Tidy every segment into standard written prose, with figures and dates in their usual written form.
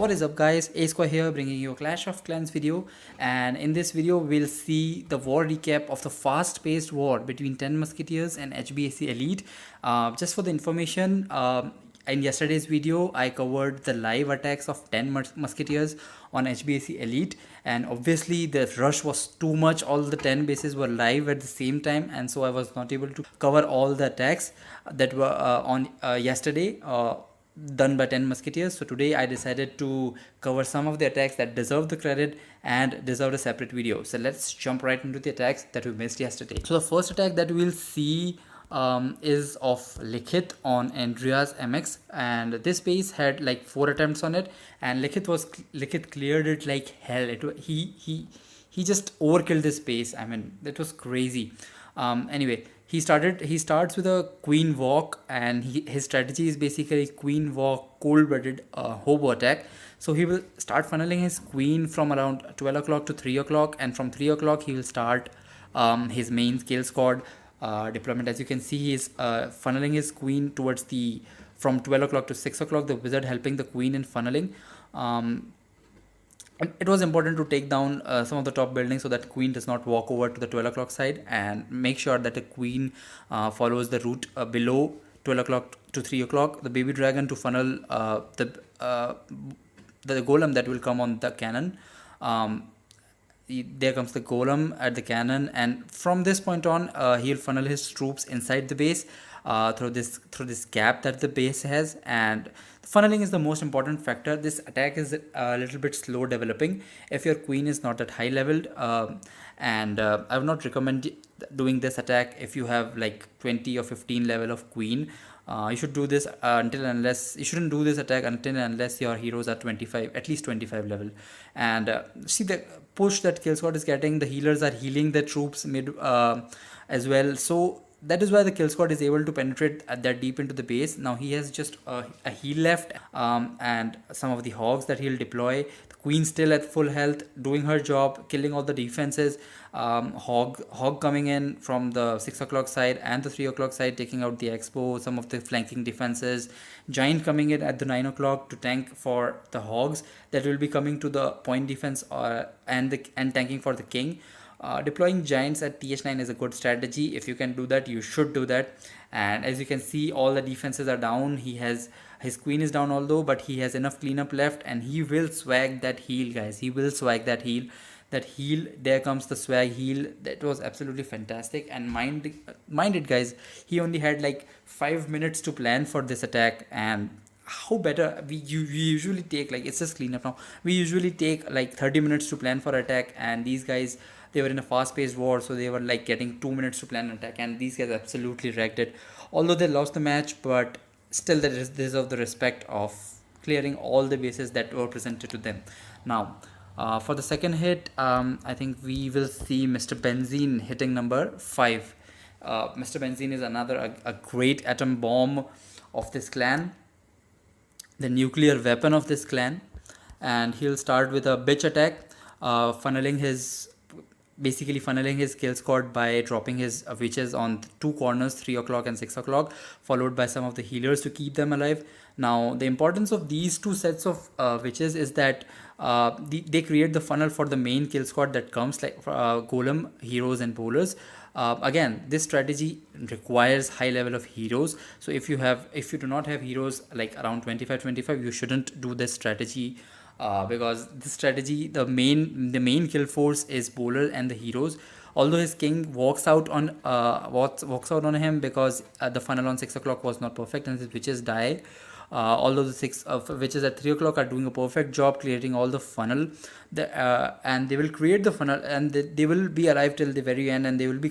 What is up guys, A Square here bringing you a Clash of Clans video, and in this video we'll see the war recap of the fast paced war between 10 Musketeers and HbAc Elite. Just for the information, in yesterday's video I covered the live attacks of 10 Musketeers on HbAc Elite, and obviously the rush was too much. All the 10 bases were live at the same time, and so I was not able to cover all the attacks that were on yesterday. Done by 10 Musketeers. So today I decided to cover some of the attacks that deserve the credit and deserve a separate video. So let's jump right into the attacks that we missed yesterday. So the first attack that we'll see is of Likhit on Andrea's MX, and this base had like 4 attempts on it, and Likhit cleared it like hell. He just overkilled this base. I mean, that was crazy. Anyway, he starts with a queen walk, and his strategy is basically queen walk cold-blooded hobo attack. So he will start funneling his queen from around 12 o'clock to 3 o'clock, and from 3 o'clock he will start his main kill squad deployment. As you can see, he is funneling his queen towards the from 12 o'clock to 6 o'clock, the wizard helping the queen in funneling. It was important to take down some of the top buildings so that queen does not walk over to the 12 o'clock side, and make sure that the queen follows the route below 12 o'clock to 3 o'clock. The baby dragon to funnel the golem that will come on the cannon. There comes the golem at the cannon, and from this point on he'll funnel his troops inside the base through this gap that the base has. And funneling is the most important factor. This attack is a little bit slow developing if your queen is not at high leveled, and I would not recommend doing this attack if you have like 20 or 15 level of queen. You should do this you shouldn't do this attack until and unless your heroes are 25, at least 25 level. And see the push that kill squad is getting. The healers are healing the troops mid as well, so that is why the kill squad is able to penetrate that deep into the base. Now he has just a heal left, and some of the hogs that he'll deploy. The queen still at full health, doing her job, killing all the defenses. Hog coming in from the 6 o'clock side and the 3 o'clock side, taking out the expo, some of the flanking defenses. Giant coming in at the 9 o'clock to tank for the hogs that will be coming to the point defense, and tanking for the king. Deploying giants at TH9 is a good strategy. If you can do that, you should do that. And as you can see, all the defenses are down. His queen is down although, but he has enough cleanup left, and he will swag that heal, guys. He will swag that heal. There comes the swag heal. That was absolutely fantastic. And mind it guys, he only had like 5 minutes to plan for this attack. And how better, we usually take, like, it's just cleanup now, we usually take like 30 minutes to plan for attack, and these guys, they were in a fast-paced war, so they were like getting 2 minutes to plan an attack, and these guys absolutely wrecked it. Although they lost the match, but still they deserve the respect of clearing all the bases that were presented to them. Now for the second hit, I think we will see Mr. Benzene hitting number 5. Mr. Benzene is another a great atom bomb of this clan, the nuclear weapon of this clan. And he'll start with a bitch attack, funneling his kill squad by dropping his witches on 2 corners, 3 o'clock and 6 o'clock, followed by some of the healers to keep them alive. Now the importance of these 2 sets of witches is that they create the funnel for the main kill squad that comes, like golem, heroes and bowlers. Again, this strategy requires high level of heroes, so if you do not have heroes like around 25, you shouldn't do this strategy. Because this strategy, the main kill force is bowler and the heroes. Although his king walks out on him because the funnel on 6 o'clock was not perfect, and his witches die. Although the 6 witches at 3 o'clock are doing a perfect job clearing all the funnel, and they will create the funnel, and they will be alive till the very end, and they will be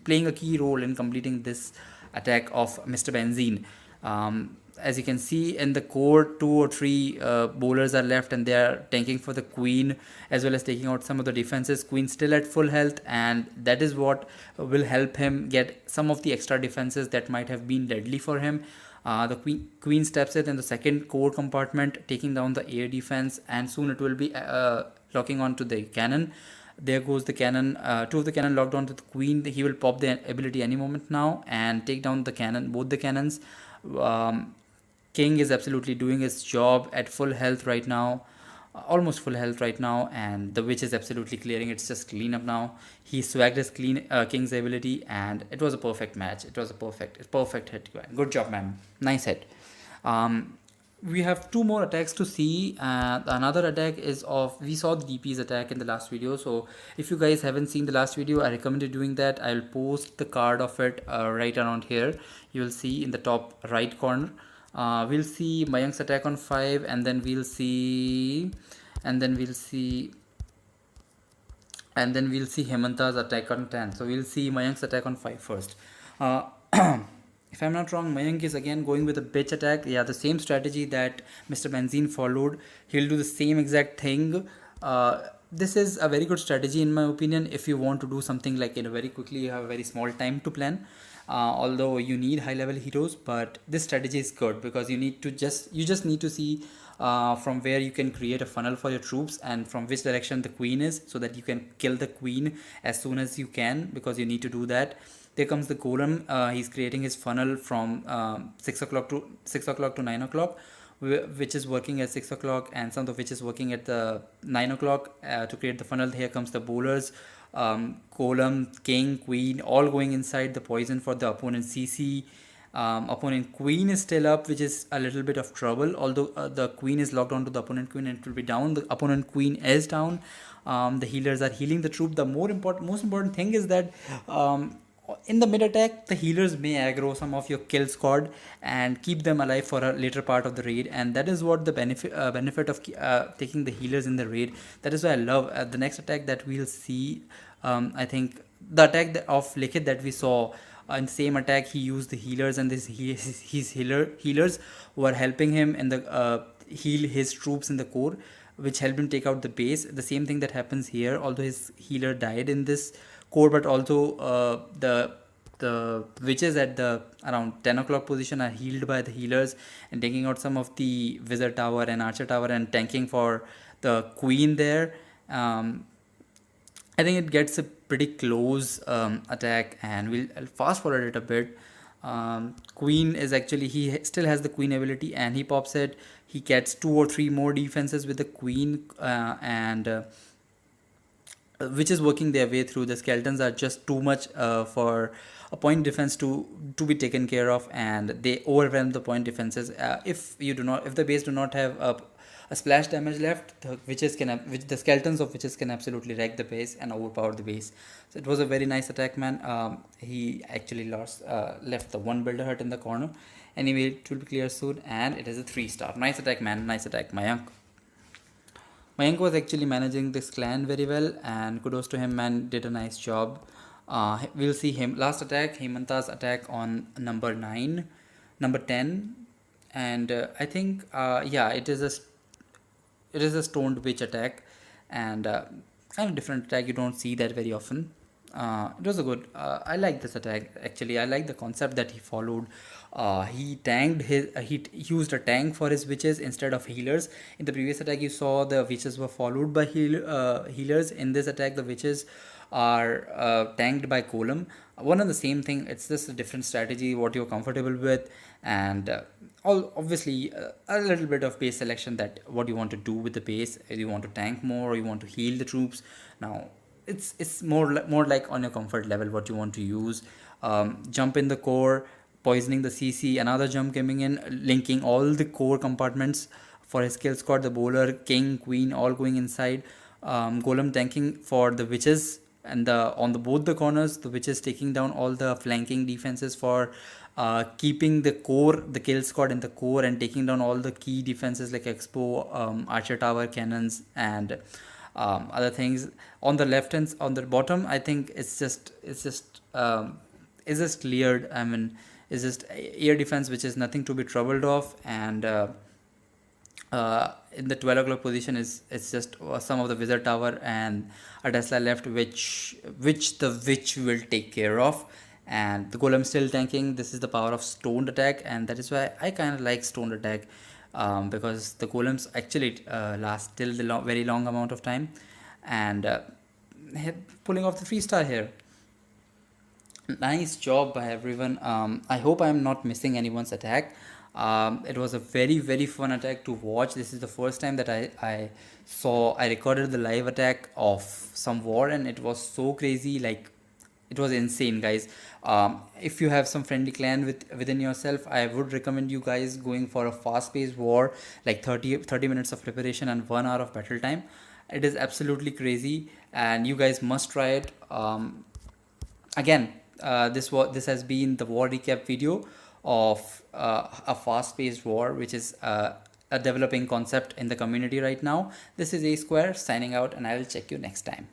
playing a key role in completing this attack of Mr. Benzene. As you can see in the core, 2 or 3 bowlers are left, and they are tanking for the queen as well as taking out some of the defenses. Queen still at full health, and that is what will help him get some of the extra defenses that might have been deadly for him. The queen steps it in the second core compartment, taking down the air defense, and soon it will be locking onto the cannon. There goes the cannon. 2 of the cannon locked onto the queen. He will pop the ability any moment now and take down the cannon, both the cannons. King is absolutely doing his job at full health right now, almost full health right now, and the witch is absolutely clearing. It's just clean up now. He swagged his clean King's ability, and it was a perfect match. It was a perfect hit. Good job, man. Nice hit. Um, we have two more attacks to see. Another attack is of, we saw the DP's attack in the last video, so if you guys haven't seen the last video, I recommend you doing that. I'll post the card of it right around here. You will see in the top right corner. We'll see Mayank's attack on 5, and then we'll see Hemanta's attack on 10. So we'll see Mayank's attack on 5 first. Uh, if I'm not wrong, Mayank is again going with a bitch attack. Yeah, the same strategy that Mr. Benzine followed. He'll do the same exact thing. This is a very good strategy in my opinion. If you want to do something like very quickly, you have a very small time to plan. Although you need high level heroes, but this strategy is good because you just need to see from where you can create a funnel for your troops and from which direction the queen is, so that you can kill the queen as soon as you can, because you need to do that. There comes the golem. He's creating his funnel from 6 o'clock to 9 o'clock, which is working at 6 o'clock, and some of which is working at the 9 o'clock to create the funnel. Here comes the bowlers, golem, king, queen, all going inside the poison for the opponent CC. Opponent queen is still up, which is a little bit of trouble, although the queen is locked onto the opponent queen and it will be down. The opponent queen is down. The healers are healing the troop. The most important thing is that in the mid attack, the healers may aggro some of your kill squad and keep them alive for a later part of the raid, and that is what the benefit of taking the healers in the raid. That is why I love the next attack that we'll see. I think the attack of Likhit that we saw, in the same attack he used the healers, and his healers were helping him in the heal his troops in the core, which helped him take out the base. The same thing that happens here, although his healer died in this core, but also the witches at the around 10 o'clock position are healed by the healers and taking out some of the wizard tower and archer tower and tanking for the queen there. I think it gets a pretty close attack, and I'll fast forward it a bit. Queen is actually, he still has the queen ability, and he pops it. He gets 2 or 3 more defenses with the queen, and which is working their way through. The skeletons are just too much for a point defense to be taken care of, and they overwhelm the point defenses. If the base do not have a splash damage left, the skeletons of witches can absolutely wreck the base and overpower the base. So it was a very nice attack, man. He actually left the 1 builder hut in the corner. Anyway, it will be clear soon, and it is a 3-star. Nice attack, man. Nice attack, Mayank. Mayank was actually managing this clan very well, and kudos to him, man. Did a nice job. We'll see him last attack, Hemanta's attack on number 10, and I think it is a stoned witch attack, and kind of different attack. You don't see that very often. It was a good. I like this attack actually. I like the concept that he followed. He used a tank for his witches instead of healers. In the previous attack, you saw the witches were followed by healers. In this attack, the witches are tanked by golem. One and the same thing. It's just a different strategy, what you're comfortable with, and obviously a little bit of base selection, that what you want to do with the base. You want to tank more, or you want to heal the troops. Now it's more like on your comfort level what you want to use. Jump in the core, poisoning the CC, another jump coming in, linking all the core compartments for his kill squad, the bowler, king, queen, all going inside. Golem tanking for the witches, and on both the corners, the witches taking down all the flanking defenses for keeping the kill squad in the core, and taking down all the key defenses like expo, archer tower, cannons, and other things. On the left hand, on the bottom, I think it's just cleared. I mean, it's just air defense, which is nothing to be troubled of, and in the 12 o'clock position it's just some of the wizard tower and a Tesla left, which the witch will take care of, and the golem still tanking. This is the power of stoned attack, and that is why I kind of like stoned attack, because the golems actually last till the very long amount of time, and pulling off the 3-star here. Nice job by everyone. I hope I'm not missing anyone's attack. It was a very fun attack to watch. This is the first time that I recorded the live attack of some war, and it was so crazy. Like, it was insane, guys. If you have some friendly clan within yourself, I would recommend you guys going for a fast-paced war, like 30 minutes of preparation and 1 hour of battle time. It is absolutely crazy, and you guys must try it. Again, this has been the war recap video of a fast-paced war, which is a developing concept in the community right now. This is A Square signing out, and I will check you next time.